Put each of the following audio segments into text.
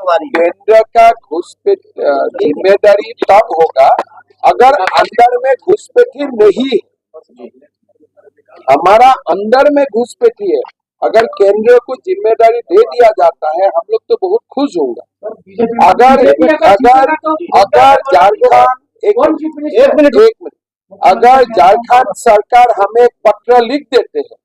केंद्र का घुसपैठ जिम्मेदारी तब होगा अगर अंदर में घुसपैठी नहीं है। हमारा अंदर में घुसपैठी है, अगर केंद्र को जिम्मेदारी दे दिया जाता है हम लोग तो बहुत खुश होंगे। अगर झारखंड एक मिनट अगर झारखंड सरकार हमें एक पत्र लिख देते हैं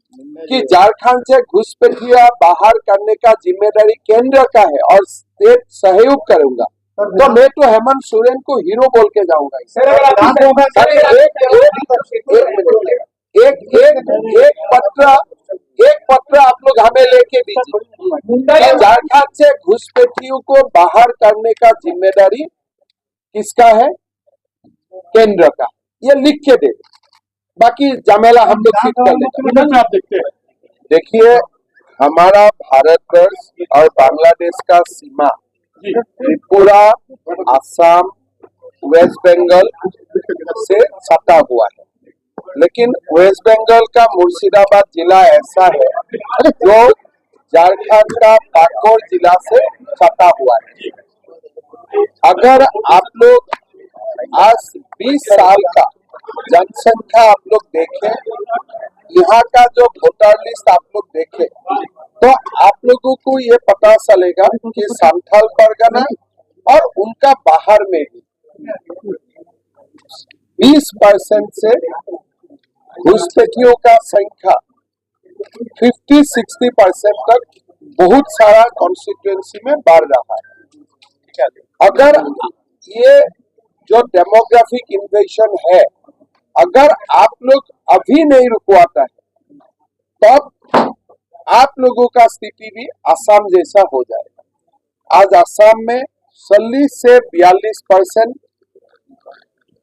कि झारखंड से घुसपैठिया बाहर करने का जिम्मेदारी केंद्र का है और स्टेट सहयोग करूंगा, तो मैं तो हेमंत सोरेन को हीरो बोल के जाऊंगा। एक पत्र आप लोग हमें लेके दीजिए। झारखंड से घुसपैठियों को बाहर करने का जिम्मेदारी किसका है? केंद्र का। ये लिख के दे, बाकी जमेला हम लोग ठीक कर लेंगे। देखिए, हमारा भारतवर्ष और बांग्लादेश का सीमा त्रिपुरा, असम, वेस्ट बंगाल से सटा हुआ है, लेकिन वेस्ट बंगाल का मुर्शिदाबाद जिला ऐसा है जो झारखंड का पाकुड़ जिला से सटा हुआ है। अगर आप लोग आज 20 साल का जनसंख्या आप लोग देखें, यहाँ का जो वोटर लिस्ट आप लोग देखें, तो आप लोगों को ये पता चलेगा कि संथाल परगना और उनका बाहर में भी 20% से घुसपैठियों का संख्या 50-60% तक बहुत सारा कॉन्स्टिट्यूएंसी में बढ़ रहा है। अगर ये जो डेमोग्राफिक इन्वेशन है, अगर आप लोग अभी नहीं रुकवाता है तब आप लोगों का स्थिति भी असम जैसा हो जाएगा। आज असम में 40 से 42%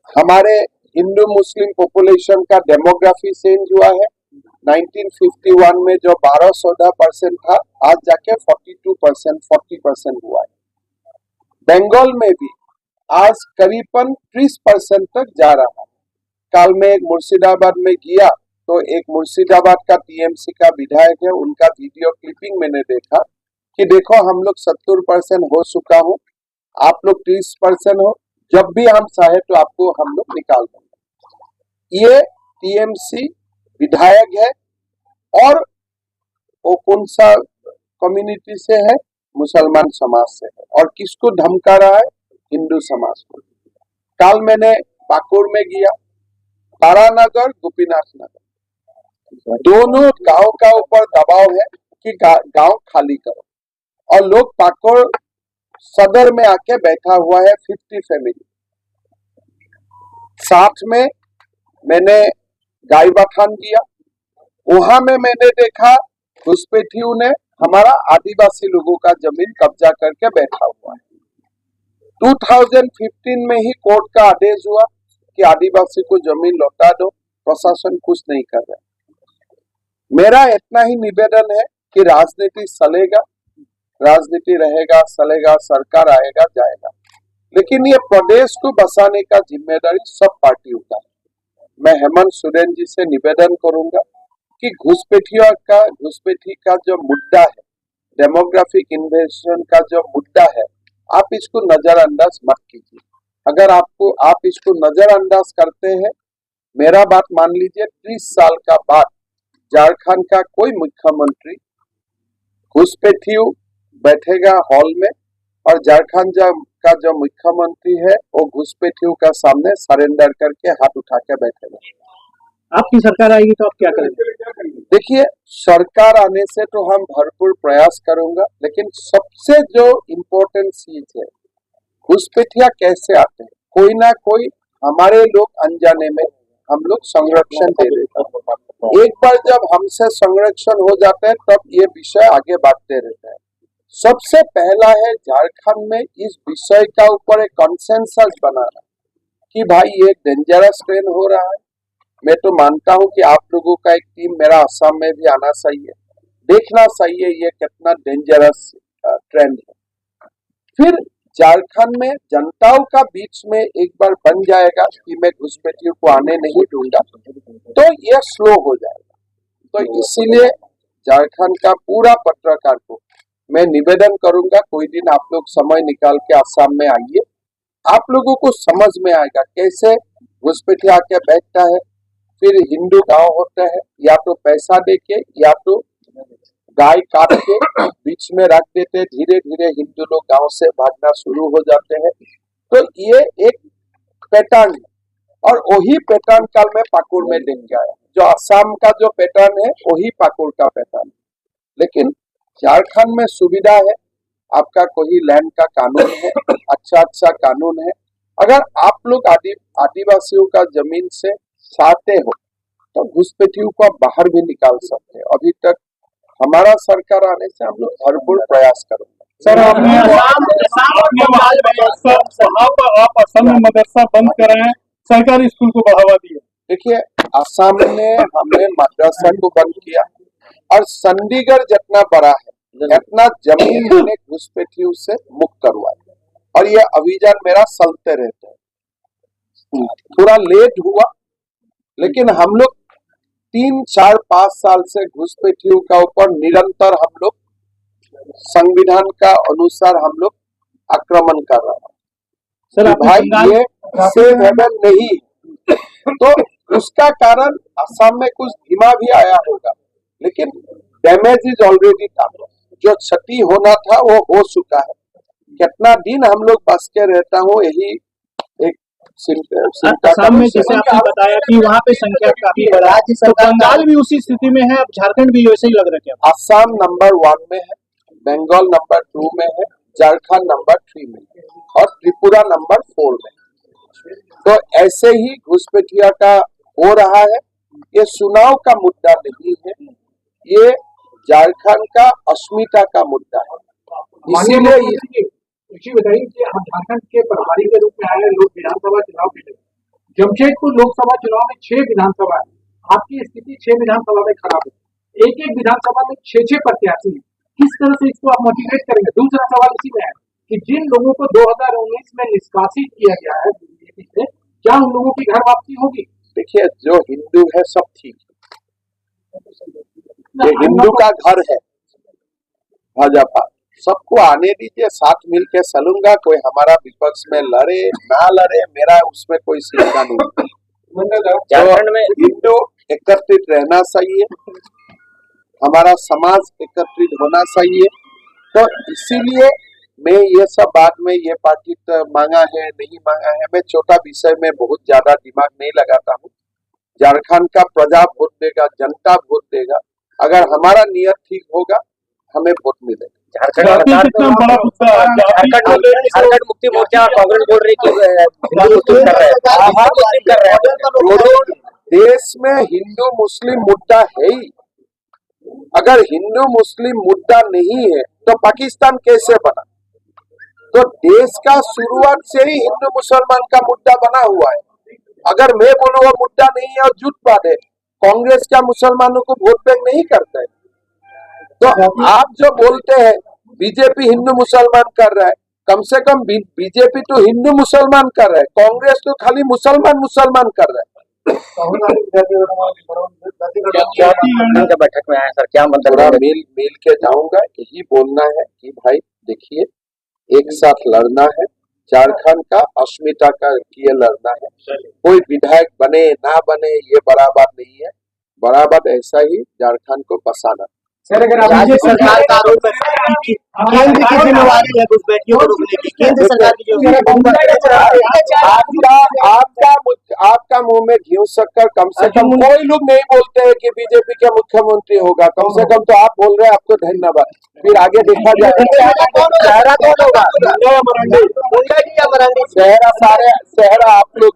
हमारे हिंदू मुस्लिम पॉपुलेशन का डेमोग्राफी चेंज हुआ है। 1951 में जो 12-14% था, आज जाके 42%, 40% हुआ है। बंगाल में भी आज करीबन 30% तक जा रहा है। कल में एक मुर्शिदाबाद में गया तो एक मुर्शिदाबाद का टीएमसी का विधायक है, उनका वीडियो क्लिपिंग मैंने देखा कि देखो हम लोग 70% हो चुका हूँ, आप लोग 30% हो, जब भी हम चाहे तो आपको हम लोग निकाल देंगे। ये टीएमसी विधायक है और वो कौन सा कम्युनिटी से है? मुसलमान समाज से है। और किसको धमका रहा है? हिंदू समाज को। कल मैंने पाकुड़ में गया, तारानगर, गोपीनाथ नगर, दोनों गांव का ऊपर दबाव है कि गांव खाली करो, और लोग पाकुड़ सदर में आके बैठा हुआ है 50 फैमिली। साथ में मैंने गायबाथान किया, वहां में मैंने देखा घुसपैठियों ने हमारा आदिवासी लोगों का जमीन कब्जा करके बैठा हुआ है। 2015 में ही कोर्ट का आदेश हुआ कि आदिवासी को जमीन लौटा दो, प्रशासन कुछ नहीं कर रहा। मेरा इतना ही निवेदन है कि राजनीति चलेगा, राजनीति रहेगा, चलेगा, सरकार आएगा जाएगा, लेकिन ये प्रदेश को बचाने का जिम्मेदारी सब पार्टियों का है। मैं हेमंत सोरेन जी से निवेदन करूंगा कि घुसपैठी का जो मुद्दा है, डेमोग्राफिक इन्वेशन का जो मुद्दा है, आप इसको नजरअंदाज मत कीजिए। अगर आप इसको नजरअंदाज करते हैं, मेरा बात मान लीजिए, 30 साल का बाद झारखंड का कोई मुख्यमंत्री घुसपैठियों बैठेगा हॉल में और झारखंड का जो मुख्यमंत्री है वो घुसपैठियों का सामने सरेंडर करके हाथ उठा के बैठेगा। आपकी सरकार आएगी तो आप क्या करेंगे? देखिए, सरकार आने से तो हम भरपूर प्रयास करूंगा, लेकिन सबसे जो इम्पोर्टेंट चीज है, घुसपैठिया कैसे आते हैं, कोई ना कोई हमारे लोग अनजाने में हम लोग संरक्षण दे देते हैं। एक बार जब हमसे संरक्षण हो जाता है तब ये विषय आगे बढ़ते रहता है। सबसे पहला है झारखंड में इस विषय का ऊपर एक कंसेंसस बनाना कि भाई ये डेंजरस ट्रेंड हो रहा है। मैं तो मानता हूं कि आप लोगों का एक टीम मेरा असम में भी आना चाहिए, देखना चाहिए ये कितना डेंजरस ट्रेंड है। फिर झारखंड में जनताओं का बीच में एक बार बन जाएगा कि मैं घुसपैठियों को आने नहीं दूंगा, तो ये स्लो हो जाएगा। तो इसीलिए झारखंड का पूरा पत्रकार को मैं निवेदन करूंगा कोई दिन आप लोग समय निकाल के आसाम में आइए, आप लोगों को समझ में आएगा कैसे घुसपैठिया आके बैठता है, फिर हिंदू गांव होता है, या तो पैसा देके या तो गाय काट के बीच में रख देते, धीरे धीरे हिंदू लोग गांव से भागना शुरू हो जाते हैं। तो ये एक पैटर्न है और वही पैटर्न कल में पाकुड़ में देख गया है। जो असम का जो पैटर्न है वही पाकुड़ का पैटर्न है। लेकिन झारखंड में सुविधा है, आपका कोई लैंड का कानून है, अच्छा कानून है। अगर आप लोग आदिवासियों का जमीन से चाहते हो तो घुसपैठियों को आप बाहर भी निकाल सकते हैं। अभी तक हमारा सरकार आने से हम लोग भरपूर प्रयास करेंगे। सर आपने आप असम में मदरसा बंद कराएं, सरकारी स्कूल को बढ़ावा दिया। देखिए, असम में हमने मदरसा को बंद किया और चंडीगढ़ जितना बड़ा है इतना जमीन मैंने घुसपैठियों से मुक्त करवाया और ये अभियान मेरा चलते रहते हैं। थोड़ा लेट हुआ लेकिन हम लोग 3, 4, 5 साल से घुसपैठियों का ऊपर निरंतर हम लोग संविधान का अनुसार हम लोग आक्रमण कर रहे हैं। सर भाई ये सेफ हेवन नहीं, तो उसका कारण असम में कुछ धीमा भी आया होगा, लेकिन डैमेज इज ऑलरेडी था। जो क्षति होना था वो हो चुका है। कितना दिन हम लोग बच के रहता हूँ यही एक असम में जैसे आपने बताया कि वहाँ पे संख्या काफी बड़ा है, तो बंगाल भी उसी स्थिति में है, अब झारखंड भी वैसे ही लग रहा है क्या? असम नंबर 1 में है, बंगाल नंबर 2 में है, झारखंड नंबर 3 में है और त्रिपुरा नंबर 4 में है। तो ऐसे ही घुसपैठिया का हो रहा है। ये चुनाव का मुद्दा नहीं है, ये झारखंड का अस्मिता का मुद्दा है। इसीलिए बताइए कि हम झारखंड के प्रभारी के रूप में आए लोग विधानसभा चुनाव के लिए, जमशेदपुर लोकसभा चुनाव में 6 विधानसभा है, आपकी स्थिति 6 विधानसभा में खराब है, एक विधानसभा में 6 प्रत्याशी है, किस तरह से इसको आप मोटिवेट करेंगे? दूसरा सवाल इसी में है कि जिन लोगों को 2019 में निष्कासित किया गया है बीजेपी से, क्या उन लोगों की घर वापसी होगी? देखिए, जो हिंदू है सब ठीक है, ये हिंदू का घर है भाजपा, सबको आने दीजिए, साथ मिलके चलूंगा। कोई हमारा विपक्ष में लड़े ना लड़े, मेरा उसमें कोई चिंता नहीं। झारखंड में हिंदू एकत्रित रहना चाहिए, हमारा समाज एकत्रित होना चाहिए। तो इसीलिए मैं ये सब बात में ये पार्टी मांगा है नहीं मांगा है, मैं छोटा विषय में बहुत ज्यादा दिमाग नहीं लगाता हूँ। झारखंड का प्रजा वोट देगा, जनता वोट देगा। अगर हमारा नियत ठीक होगा हमें वोट मिलेगा। झारखंड मुक्ति मोर्चा और कांग्रेस बोल रही कि देश में हिंदू मुस्लिम मुद्दा है ही। अगर हिंदू मुस्लिम मुद्दा नहीं है तो पाकिस्तान कैसे बना? तो देश का शुरुआत से ही हिंदू मुसलमान का मुद्दा बना हुआ है। अगर मैं बोलूँ वो मुद्दा नहीं है और झूठ बात है, कांग्रेस क्या मुसलमानों को वोट बैंक नहीं करता है? तो आप जो बोलते हैं बीजेपी हिंदू मुसलमान कर रहा है, कम से कम बीजेपी तो हिंदू मुसलमान कर रहा है, कांग्रेस तो खाली मुसलमान कर रहा है। बैठक में आए सर, क्या मतलब? मिल के जाऊंगा, यही बोलना है कि भाई देखिए, एक साथ लड़ना है, झारखंड का अस्मिता का लिए लड़ना है। कोई विधायक बने ना बने ये बड़ा बात नहीं है, बड़ा बात ऐसा ही झारखंड को बसाना। सर, अगर राज्य सरकार का आरोप है कि केंद्र की जिम्मेवारी है घुसपैठियों को रोकने की, केंद्र सरकार की आपका मुंह में घी शक्कर, कम से कम कोई लोग नहीं बोलते हैं कि बीजेपी का मुख्यमंत्री होगा, कम से कम तो आप बोल रहे हैं, आपको धन्यवाद। फिर आगे देखा जाएगा चेहरा कौन होगा, शहरा आप लोग